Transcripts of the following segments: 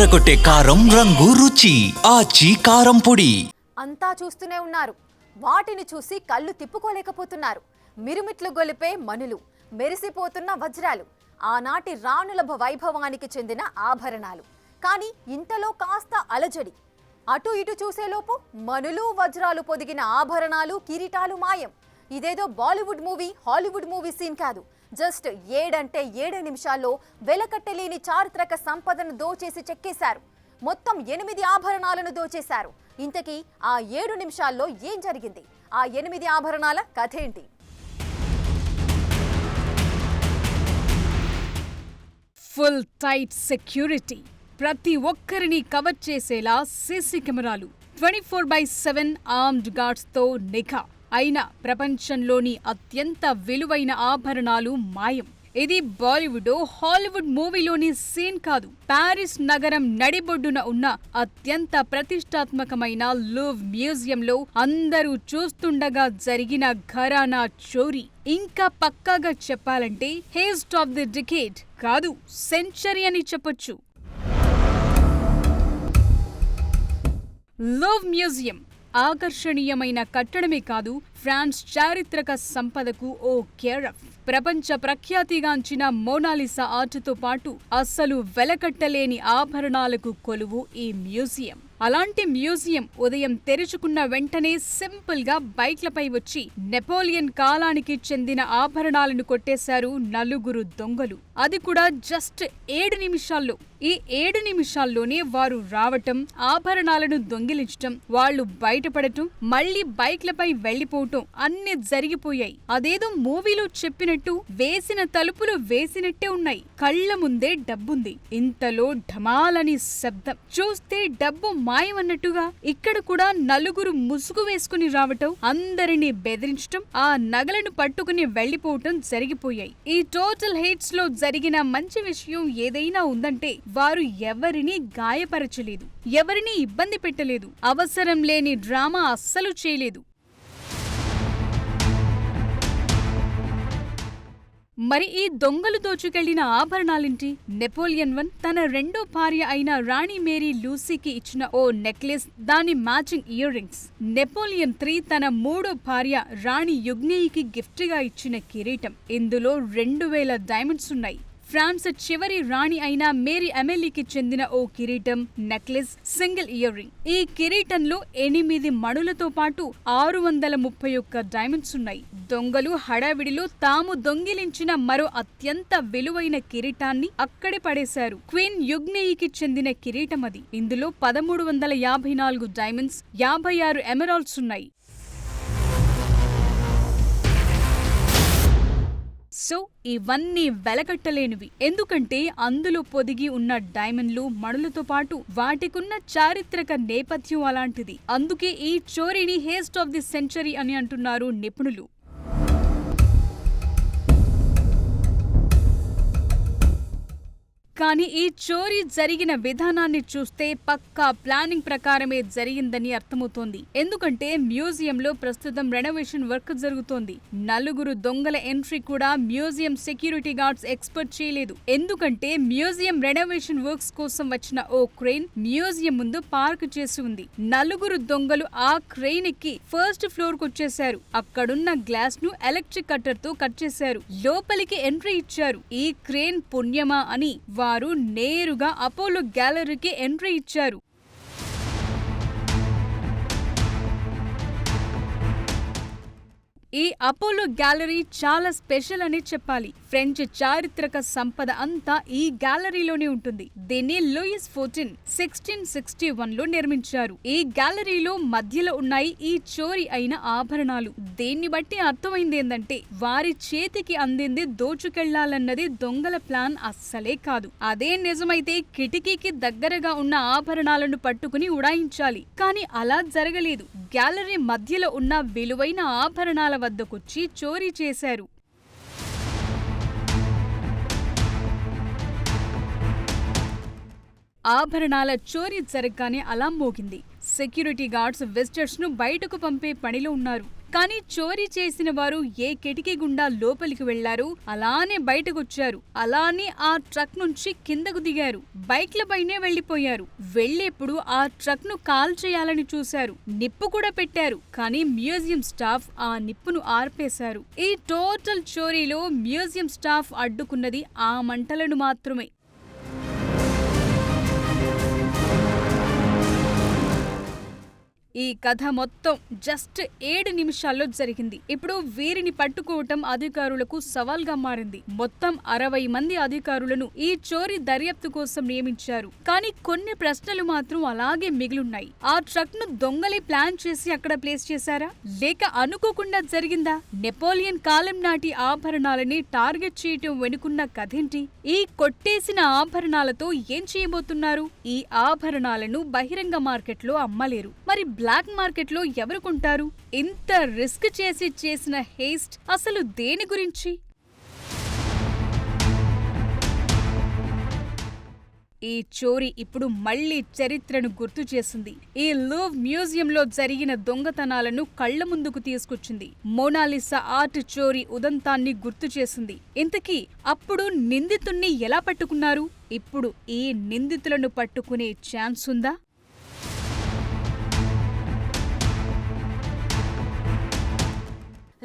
అదరకొట్టే కారం రంగు రుచి ఆచి కారం పొడి. అంతా చూస్తూనే ఉన్నారు. వాటిని చూసి కళ్ళు తిప్పుకోలేకపోతున్నారు. మిరుమిట్లు గొలిపే మనులు, మెరిసిపోతున్న వజ్రాలు, ఆనాటి రాణుల వైభవానికి చెందిన ఆభరణాలు. కానీ ఇంతలో కాస్త అలజడి. అటు ఇటు చూసేలోపు మనులు వజ్రాలు పొదిగిన ఆభరణాలు కిరీటాలు మాయం. ఇదేదో Bollywood movie Hollywood movie scene కాదు. జస్ట్ 7 నిమిషాల్లో వెలకట్టలేని చారిత్రక సంపదను దోచేసి చెక్కేశారు. మొత్తం 8 ఆభరణాలను దోచేశారు. ఇంతకీ ఆ 7 నిమిషాల్లో ఏం జరిగింది? ఆ 8 ఆభరణాల కథేంటి? ఫుల్ టైట్ సెక్యూరిటీ, ప్రతి ఒక్కరిని కవర్ చేసేలా సీసీ కెమెరాలు, 24/7 ఆర్మ్డ్ గార్డ్స్ తో నిఘా. అయినా ప్రపంచంలోని అత్యంత విలువైన ఆభరణాలు మాయం. ఇది బాలీవుడ్ హాలీవుడ్ మూవీలోని సీన్ కాదు. ప్యారిస్ నగరం నడిబొడ్డున ఉన్న అత్యంత ప్రతిష్టాత్మకమైన లూవ్ర్ మ్యూజియంలో అందరూ చూస్తుండగా జరిగిన ఘరానా చోరీ. ఇంకా పక్కాగా చెప్పాలంటే హేస్ట్ ఆఫ్ ది డికేడ్ కాదు, సెంచరీ అని చెప్పొచ్చు. లూవ్ర్ మ్యూజియం ఆకర్షణీయమైన కట్టడమే కాదు, ఫ్రాన్స్ చారిత్రక సంపదకు ఓ కేరఫ్. ప్రపంచ ప్రఖ్యాతిగాంచిన మోనాలిసా ఆర్ట్తో పాటు అస్సలు వెలకట్టలేని ఆభరణాలకు కొలువు ఈ మ్యూజియం. అలాంటి మ్యూజియం ఉదయం తెరుచుకున్న వెంటనే సింపుల్ గా బైక్లపై వచ్చి నెపోలియన్ కాలానికి చెందిన ఆభరణాలను కొట్టేశారు 4 దొంగలు. అది కూడా జస్ట్ 7 నిమిషాల్లో. ఈ 7 నిమిషాల్లోనే వారు రావటం, ఆభరణాలను దొంగిలించటం, వాళ్లు బయటపడటం, మళ్లీ బైక్లపై వెళ్లిపోవటం అన్ని జరిగిపోయాయి. అదేదో మూవీలో చెప్పినట్టు వేసిన తలుపులు వేసినట్టే ఉన్నాయి. కళ్ల ముందే డబ్బుంది. ఇంతలో ఢమాలని శబ్దం. చూస్తే డబ్బు మాయమన్నట్టుగా ఇక్కడ కూడా 4 ముసుగు వేసుకుని రావటం, అందరినీ బెదిరించటం, ఆ నగలను పట్టుకుని వెళ్లిపోవటం జరిగిపోయాయి. ఈ టోటల్ హెయిట్స్ లో జరిగిన మంచి విషయం ఏదైనా ఉందంటే వారు ఎవరిని గాయపరచలేదు, ఎవరిని ఇబ్బంది పెట్టలేదు, అవసరం లేని డ్రామా అస్సలు చేయలేదు. మరి ఈ దొంగలు దోచుకెళ్లిన ఆభరణాలేంటి? నెపోలియన్ I తన రెండో భార్య అయిన రాణి మేరీ లూసీకి ఇచ్చిన ఓ నెక్లెస్, దాని matching ear rings. Napoleon III తన మూడో భార్య రాణి యుగ్నేయికి గిఫ్ట్ గా ఇచ్చిన కిరీటం. ఇందులో 2000 డైమండ్స్ ఉన్నాయి. ఫ్రాన్స్ చివరి రాణి అయిన మేరీ ఎమెలీకి చెందిన ఓ కిరీటం, నెక్లెస్, సింగిల్ ఇయర్ రింగ్. ఈ కిరీటంలో 8 మణులతో పాటు 631 డైమండ్స్ ఉన్నాయి. దొంగలు హడావిడిలో తాము దొంగిలించిన మరో అత్యంత విలువైన కిరీటాన్ని అక్కడే పడేశారు. క్వీన్ యుగ్నేయికి చెందిన కిరీటం అది. ఇందులో 1354 డైమండ్స్, 56 ఎమరాల్డ్స్ ఉన్నాయి. సో ఇవన్నీ వెలకట్టలేనివి. ఎందుకంటే అందులో పొదిగి ఉన్న డైమండ్లు, మణులతో పాటు వాటికున్న చారిత్రక నేపథ్యం అలాంటిది. అందుకే ఈ చోరీని హేస్ట్ ఆఫ్ ది సెంచరీ అని అంటున్నారు నిపుణులు. కానీ ఈ చోరీ జరిగిన విధానాన్ని చూస్తే పక్కా ప్లానింగ్ ప్రకారమే జరిగిందని అర్థమవుతోంది. ఎందుకంటే మ్యూజియంలో ప్రస్తుతం రెనోవేషన్ వర్క్ జరుగుతోంది. 4 దొంగల ఎంట్రీ కూడా మ్యూజియం సెక్యూరిటీ గార్డ్స్ ఎక్స్పెక్ట్ చేయలేదు. ఎందుకంటే మ్యూజియం రెనోవేషన్ వర్క్స్ కోసం వచ్చిన ఓ క్రెయిన్ మ్యూజియం ముందు పార్క్ చేసి ఉంది. 4 దొంగలు ఆ క్రెయిన్ ఎక్కి ఫస్ట్ ఫ్లోర్ కు వచ్చేశారు. అక్కడున్న గ్లాస్ ను ఎలక్ట్రిక్ కట్టర్ తో కట్ చేశారు. లోపలికి ఎంట్రీ ఇచ్చారు. ఈ క్రెయిన్ పుణ్యమా అని వారు నేరుగా అపోలో గ్యాలరీకి ఎంట్రీ ఇచ్చారు. ఈ అపోలో గ్యాలరీ చాలా స్పెషల్ అని చెప్పాలి. ఫ్రెంచ్ చారిత్రక సంపద అంతా ఈ గ్యాలరీలోనే ఉంటుంది. దీన్ని లూయిస్ 14 1661లో నిర్మించారు. ఈ గ్యాలరీలో మధ్యలో ఉన్నాయి ఈ చోరీ అయిన ఆభరణాలు. దీన్ని బట్టి అర్థమైంది ఏందంటే వారి చేతికి అందింది దోచుకెళ్లాలన్నది దొంగల ప్లాన్ అస్సలే కాదు. అదే నిజమైతే కిటికీకి దగ్గరగా ఉన్న ఆభరణాలను పట్టుకుని ఉడాయించాలి. కానీ అలా జరగలేదు. గ్యాలరీ మధ్యలో ఉన్న విలువైన ఆభరణాల వద్దకొచ్చి చోరీ చేశారు. ఆభరణాల చోరీ జరగగానే అలా మోగింది. సెక్యూరిటీ గార్డ్స్ విజిటర్స్ ను బయటకు పంపే పనిలో ఉన్నారు. కానీ చోరీ చేసిన వారు ఏ కిటికీ గుండా లోపలికి వెళ్లారు, అలానే బయటకొచ్చారు. అలానే ఆ ట్రక్ నుంచి కిందకు దిగారు. బైక్లపైనే వెళ్లిపోయారు. వెళ్లేప్పుడు ఆ ట్రక్ ను కాల్ చేయాలని చూశారు. నిప్పు కూడా పెట్టారు. కానీ మ్యూజియం స్టాఫ్ ఆ నిప్పును ఆర్పేశారు. ఈ టోటల్ చోరీలో మ్యూజియం స్టాఫ్ అడ్డుకున్నది ఆ మంటలను మాత్రమే. ఈ కథ మొత్తం జస్ట్ 7 నిమిషాల్లో జరిగింది. ఇప్పుడు వీరిని పట్టుకోవటం అధికారులకు సవాల్గా మారింది. మొత్తం 60 మంది అధికారులను ఈ చోరీ దర్యాప్తు కోసం నియమించారు. కానీ కొన్ని ప్రశ్నలు మాత్రం అలాగే మిగిలున్నాయి. ఆ ట్రక్ ను దొంగలే ప్లాన్ చేసి అక్కడ ప్లేస్ చేశారా, లేక అనుకోకుండా జరిగిందా? నెపోలియన్ కాలం నాటి ఆభరణాలని టార్గెట్ చేయటం వెనుకున్న కథేంటి? ఈ కొట్టేసిన ఆభరణాలతో ఏం చేయబోతున్నారు? ఈ ఆభరణాలను బహిరంగ మార్కెట్లో అమ్మలేరు. మరి బ్లాక్ మార్కెట్ లో ఎవరు కొంటారు? ఇంత రిస్క్ చేసిన హేస్ట్ అసలు దేని గురించి? ఈ చోరీ ఇప్పుడు మళ్లీ చరిత్రను గుర్తు చేసింది. ఈ లూవ్ర్ మ్యూజియంలో జరిగిన దొంగతనాలను కళ్ల ముందుకు తీసుకొచ్చింది. మోనాలిసా ఆర్ట్ చోరీ ఉదంతాన్ని గుర్తు చేసింది. ఇంతకీ అప్పుడు నిందితుణ్ణి ఎలా పట్టుకున్నారు? ఇప్పుడు ఈ నిందితులను పట్టుకునే ఛాన్స్ ఉందా?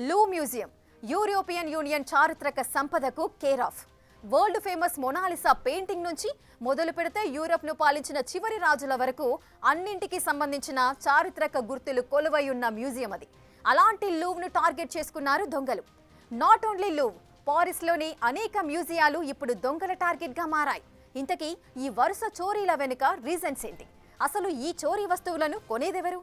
లూవ్ర్ మ్యూజియం యూరోపియన్ యూనియన్ చారిత్రక సంపదకు care of. World famous Mona Lisa painting నుంచి మొదలు పెడితే యూరప్ను పాలించిన చివరి రాజుల వరకు అన్నింటికి సంబంధించిన చారిత్రక గుర్తులు కొలువై ఉన్న మ్యూజియం అది. అలాంటి లూవ్ర్ను టార్గెట్ చేసుకున్నారు దొంగలు. నాట్ ఓన్లీ లూవ్ర్, పారిస్లోని అనేక మ్యూజియాలు ఇప్పుడు దొంగల టార్గెట్గా మారాయి. ఇంతకీ ఈ వరుస చోరీల వెనుక రీజన్స్ ఏంటి? అసలు ఈ చోరీ వస్తువులను కొనేదెవరు?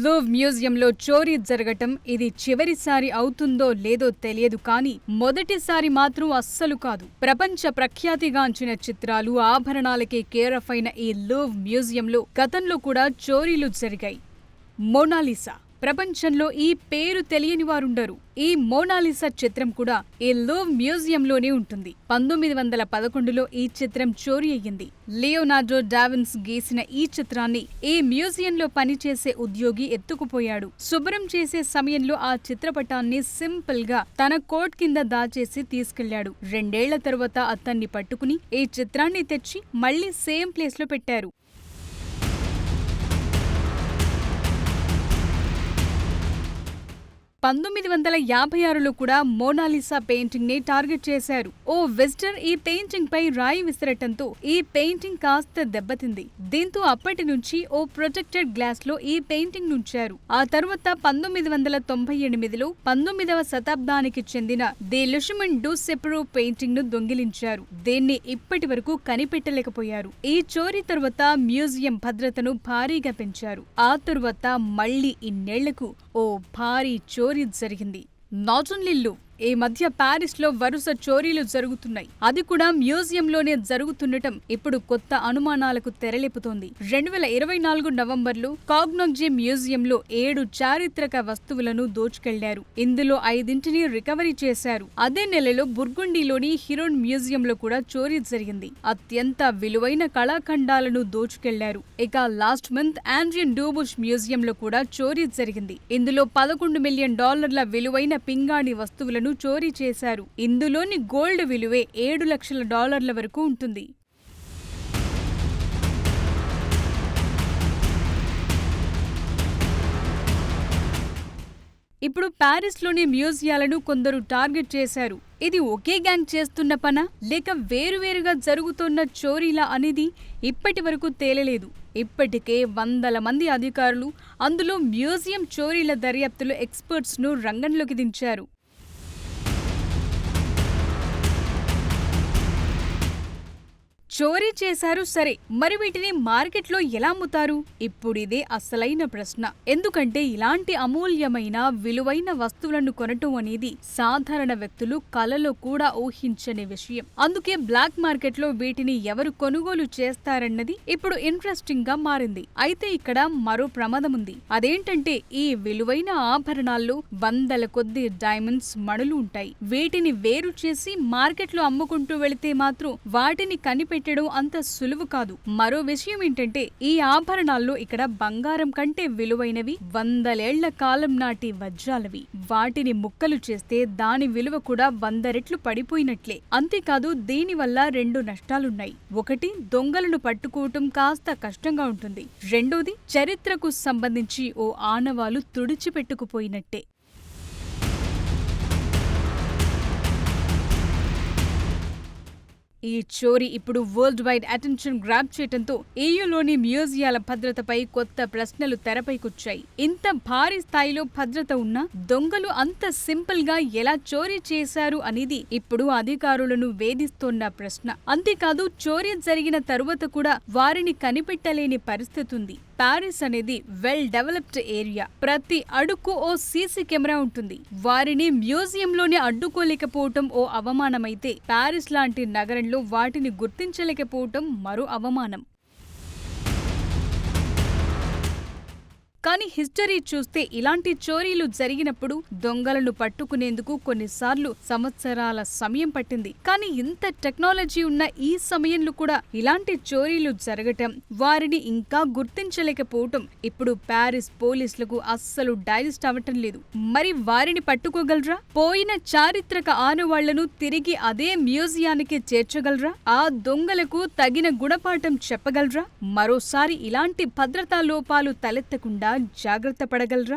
లూవ్ర్ మ్యూజియంలో చోరీ జరగటం ఇది చివరిసారి అవుతుందో లేదో తెలియదు, కానీ మొదటిసారి మాత్రం అస్సలు కాదు. ప్రపంచ ప్రఖ్యాతిగాంచిన చిత్రాలు, ఆభరణాలకే కేర్ ఆఫ్ అయిన ఈ లూవ్ర్ మ్యూజియంలో గతంలో కూడా చోరీలు జరిగాయి. మోనాలిసా, ప్రపంచంలో ఈ పేరు తెలియని వారుండరు. ఈ మోనాలిసా చిత్రం కూడా ఈ లూవ్ర్ మ్యూజియంలోనే ఉంటుంది. 1911లో ఈ చిత్రం చోరీ అయ్యింది. లియోనార్డో డావిన్సీ గీసిన ఈ చిత్రాన్ని ఈ మ్యూజియంలో పనిచేసే ఉద్యోగి ఎత్తుకుపోయాడు. శుభ్రం చేసే సమయంలో ఆ చిత్రపటాన్ని సింపుల్ గా తన కోట్ కింద దాచేసి తీసుకెళ్లాడు. 2 ఏళ్ల తర్వాత అతన్ని పట్టుకుని ఈ చిత్రాన్ని తెచ్చి మళ్లీ సేమ్ ప్లేస్ లో పెట్టారు. 1956లో కూడా మోనాలిసా పెయింటింగ్ ని టార్గెట్ చేశారు. ఓ విజిటర్ ఈ పెయింటింగ్ పై రాయి విసరటంతో ఈ పెయింటింగ్ కాస్త దెబ్బతింది. దీంతో అప్పటి నుంచి ఓ ప్రొటెక్టెడ్ గ్లాస్ లో ఈ పెయింటింగ్ ఉంచారు. ఆ తర్వాత 1998లో 19వ శతాబ్దానికి చెందిన ది లుషమిన్ డు సెప్రో పెయింటింగ్ ను దొంగిలించారు. దీన్ని ఇప్పటి వరకు కనిపెట్టలేకపోయారు. ఈ చోరీ తర్వాత మ్యూజియం భద్రతను భారీగా పెంచారు. ఆ తరువాత మళ్లీ ఇన్నేళ్లకు ఓ భారీ చోరీ జరిగింది. నాట్ ఓన్లీ లూవ్ర్, ఈ మధ్య ప్యారిస్ లో వరుస చోరీలు జరుగుతున్నాయి. అది కూడా మ్యూజియంలోనే జరుగుతుండటం ఇప్పుడు కొత్త అనుమానాలకు తెరలేపుతోంది. 2024 నవంబర్లో కాగ్నోగ్జే మ్యూజియంలో 7 చారిత్రక వస్తువులను దోచుకెళ్లారు. ఇందులో 5ంటిని రికవరీ చేశారు. అదే నెలలో బుర్గుండీలోని హిరోన్ మ్యూజియంలో కూడా చోరీ జరిగింది. అత్యంత విలువైన కళాఖండాలను దోచుకెళ్లారు. ఇక లాస్ట్ మంత్ ఆండ్రియన్ డూబుష్ మ్యూజియంలో కూడా చోరీ జరిగింది. ఇందులో $11 మిలియన్ విలువైన పింగాణి వస్తువులను చోరీ చేశారు. ఇందులోని గోల్డ్ విలువే $7 లక్షల వరకు ఉంటుంది. ఇప్పుడు ప్యారిస్లోని మ్యూజియాలను కొందరు టార్గెట్ చేశారు. ఇది ఒకే గ్యాంగ్ చేస్తున్న పనా, లేక వేరువేరుగా జరుగుతున్న చోరీలా అనేది ఇప్పటి వరకు తేలలేదు. ఇప్పటికే వందల మంది అధికారులు, అందులో మ్యూజియం చోరీల దర్యాప్తులో ఎక్స్పర్ట్స్ ను రంగంలోకి దించారు. చోరీ చేశారు సరే, మరి వీటిని మార్కెట్లో ఎలా అమ్ముతారు? ఇప్పుడిదే అసలైన ప్రశ్న. ఎందుకంటే ఇలాంటి అమూల్యమైన విలువైన వస్తువులను కొనటం అనేది సాధారణ వ్యక్తులు కలలో కూడా ఊహించని విషయం. అందుకే బ్లాక్ మార్కెట్లో వీటిని ఎవరు కొనుగోలు చేస్తారన్నది ఇప్పుడు ఇంట్రెస్టింగ్ గా మారింది. అయితే ఇక్కడ మరో ప్రమాదం ఉంది. అదేంటంటే ఈ విలువైన ఆభరణాల్లో వందల కొద్ది డైమండ్స్, మణులు ఉంటాయి. వీటిని వేరు చేసి మార్కెట్లో అమ్ముకుంటూ వెళితే మాత్రం వాటిని కనిపెట్టి కనిపెట్టడం అంత సులువు కాదు. మరో విషయం ఏంటంటే ఈ ఆభరణాల్లో ఇక్కడ బంగారం కంటే విలువైనవి 100 ఏళ్ల కాలం నాటి వజ్రాలవి. వాటిని ముక్కలు చేస్తే దాని విలువ కూడా 100 రెట్లు పడిపోయినట్లే. అంతేకాదు దీనివల్ల 2 నష్టాలున్నాయి. ఒకటి, దొంగలను పట్టుకోవటం కాస్త కష్టంగా ఉంటుంది. రెండోది, చరిత్రకు సంబంధించి ఓ ఆనవాలు తుడిచిపెట్టుకుపోయినట్టే. ఈ చోరీ ఇప్పుడు వరల్డ్ వైడ్ అటెన్షన్ గ్రాప్ చేయడంతో ఏయులోని మ్యూజియాల భద్రతపై కొత్త ప్రశ్నలు తెరపైకొచ్చాయి. ఇంత భారీ స్థాయిలో భద్రత ఉన్నా దొంగలు అంత సింపుల్ గా ఎలా చోరీ చేశారు అనేది ఇప్పుడు అధికారులను వేధిస్తోన్న ప్రశ్న. అంతేకాదు చోరీ జరిగిన తరువాత కూడా వారిని కనిపెట్టలేని పరిస్థితి ఉంది. ప్యారిస్ అనేది వెల్ డెవలప్డ్ ఏరియా. ప్రతి అడుగు ఓ సీసీ కెమెరా ఉంటుంది. వారిని మ్యూజియంలోనే అడ్డుకోలేకపోవటం ఓ అవమానమైతే ప్యారిస్ లాంటి నగరంలో వాటిని గుర్తించలేకపోవటం మరో అవమానం. కానీ హిస్టరీ చూస్తే ఇలాంటి చోరీలు జరిగినప్పుడు దొంగలను పట్టుకునేందుకు కొన్నిసార్లు సంవత్సరాల సమయం పట్టింది. కానీ ఇంత టెక్నాలజీ ఉన్న ఈ సమయంలో కూడా ఇలాంటి చోరీలు జరగటం, వారిని ఇంకా గుర్తించలేకపోవటం ఇప్పుడు ప్యారిస్ పోలీసులకు అస్సలు డైజెస్ట్ అవ్వటం లేదు. మరి వారిని పట్టుకోగలరా? పోయిన చారిత్రక ఆనవాళ్లను తిరిగి అదే మ్యూజియానికి చేర్చగలరా? ఆ దొంగలకు తగిన గుణపాఠం చెప్పగలరా? మరోసారి ఇలాంటి భద్రతా లోపాలు తలెత్తకుండా జాగ్రత్త పడగలరా?